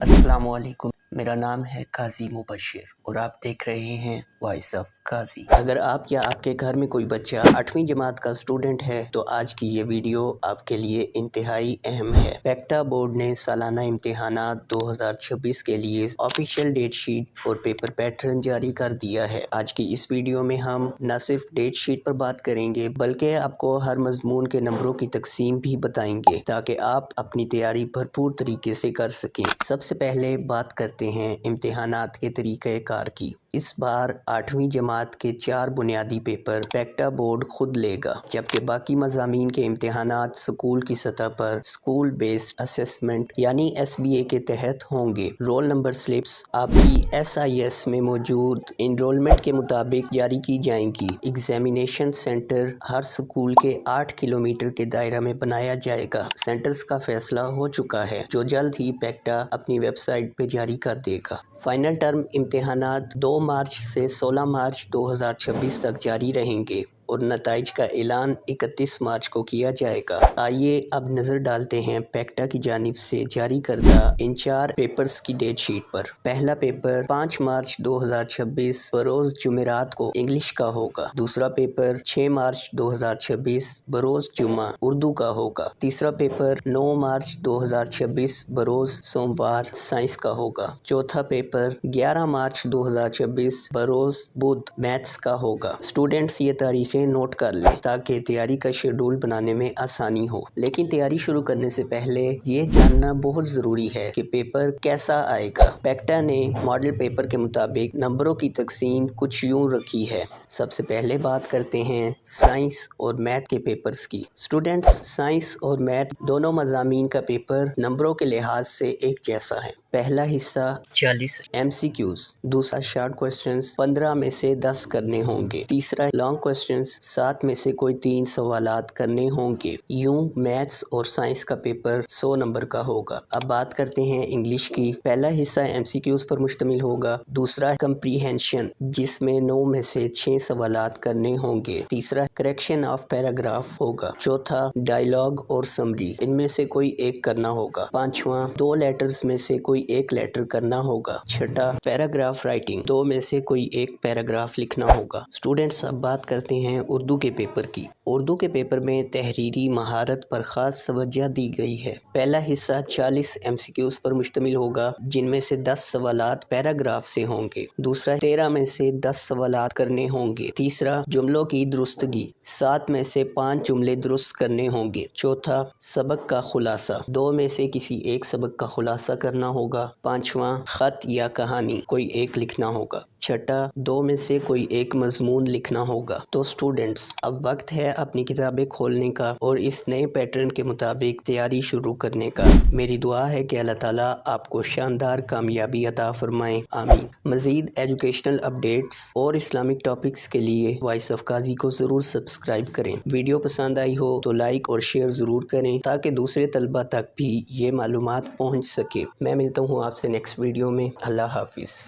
अस्सलाम वालेकुम। मेरा नाम है काजी मुबशर और आप देख रहे हैं वॉइस ऑफ काजी। अगर आप या आपके घर में कोई बच्चा 8वीं जमात का स्टूडेंट है तो आज की ये वीडियो आपके लिए इंतहाई अहम है। पेक्टा बोर्ड ने सालाना इम्तिहानात 2026 के लिए ऑफिशियल डेट शीट और पेपर पैटर्न जारी कर दिया है। आज की इस वीडियो में हम न सिर्फ डेट शीट पर बात करेंगे बल्कि आपको हर मजमून के नंबरों की तकसीम भी बताएंगे ताकि आप अपनी तैयारी भरपूर तरीके से कर सकें। सबसे पहले बात करते हैं इम्तिहानात के तरीक़े कार की। इस बार 8वीं जमात के 4 बुनियादी पेपर पेक्टा बोर्ड खुद लेगा, जबकि बाकी मज़ामीन के इम्तिहानात स्कूल की सतह पर स्कूल बेस्ड असेसमेंट यानी SBA के तहत होंगे। रोल नंबर स्लिप्स आपकी SIS में मौजूद इनरोलमेंट के मुताबिक जारी की जाएंगी। एग्जामिनेशन सेंटर हर स्कूल के 8 किलोमीटर के दायरा में बनाया जाएगा। सेंटर्स का फैसला हो चुका है, जो जल्द ही पेक्टा अपनी वेबसाइट पे जारी कर देगा। फाइनल टर्म इम्तिहानात 2 मार्च से 16 मार्च 2026 तक जारी रहेंगे और नताइज का ऐलान 31 मार्च को किया जाएगा। आइए अब नज़र डालते हैं पेक्टा की जानिब से जारी करदा इन 4 पेपर्स की डेट शीट पर। पहला पेपर 5 मार्च 2026 बरोज़ जुमेरात को इंग्लिश का होगा। दूसरा पेपर 6 मार्च 2026 बरोज़ जुमा उर्दू का होगा। तीसरा पेपर 9 मार्च 2026 बरोज़ सोमवार साइंस का होगा। चौथा पेपर 11 मार्च 2026 बरोज़ बुध मैथ्स का होगा। स्टूडेंट्स ये तारीखें नोट कर लें ताकि तैयारी का शेड्यूल बनाने में आसानी हो। लेकिन तैयारी शुरू करने से पहले ये जानना बहुत ज़रूरी है कि पेपर कैसा आएगा। पेक्टा ने मॉडल पेपर के मुताबिक नंबरों की तकसीम कुछ यूँ रखी है। सबसे पहले बात करते हैं साइंस और मैथ के पेपर्स की। स्टूडेंट्स, साइंस और मैथ दोनों मज़ामीन का पेपर नंबरों के लिहाज से एक जैसा है। पहला हिस्सा 40 MCQs, दूसरा शॉर्ट क्वेश्चंस 15 में से 10 करने होंगे, तीसरा लॉन्ग क्वेश्चंस 7 में से कोई 3 सवालात करने होंगे। यूं मैथ्स और साइंस का पेपर 100 नंबर का होगा। अब बात करते हैं इंग्लिश की। पहला हिस्सा MCQs पर मुश्तमिल होगा, दूसरा कंप्रीहेंशन जिसमें 9 में से 6 सवालात करने होंगे, तीसरा करेक्शन ऑफ पैराग्राफ होगा, चौथा डायलॉग और समरी इनमें से कोई एक करना होगा, पांचवा 2 लेटर्स में से कोई एक लेटर करना होगा, छठा पैराग्राफ राइटिंग 2 में से कोई एक पैराग्राफ लिखना होगा। स्टूडेंट्स, अब बात करते हैं उर्दू के पेपर की। उर्दू के पेपर में तहरीरी महारत पर खास तवज्जो दी गई है। पहला हिस्सा 40 MCQs पर मुश्तमिल होगा, जिनमें से 10 सवालात पैराग्राफ से होंगे, दूसरा 13 में से 10 सवालात करने होंगे, तीसरा जुमलों की दुरुस्तगी 7 में से 5 जुमले दुरुस्त करने होंगे, चौथा सबक का खुलासा 2 में से किसी एक सबक का खुलासा करना होगा, पांचवा खत या कहानी कोई एक लिखना होगा, छठा 2 में से कोई एक मजमून लिखना होगा। तो स्टूडेंट्स, अब वक्त है अपनी किताबें खोलने का और इस नए पैटर्न के मुताबिक तैयारी शुरू करने का। मेरी दुआ है कि अल्लाह ताला आपको शानदार कामयाबी अता फरमाए, आमीन। मज़ीद एजुकेशनल अपडेट्स और इस्लामिक टॉपिक्स के लिए वॉइस ऑफ काजी को ज़रूर सब्सक्राइब करें। वीडियो पसंद आई हो तो लाइक और शेयर ज़रूर करें ताकि दूसरे तलबा तक भी ये मालूमात पहुँच सके। मैं मिलता हूँ आपसे नेक्स्ट वीडियो में। अल्लाह हाफिज़।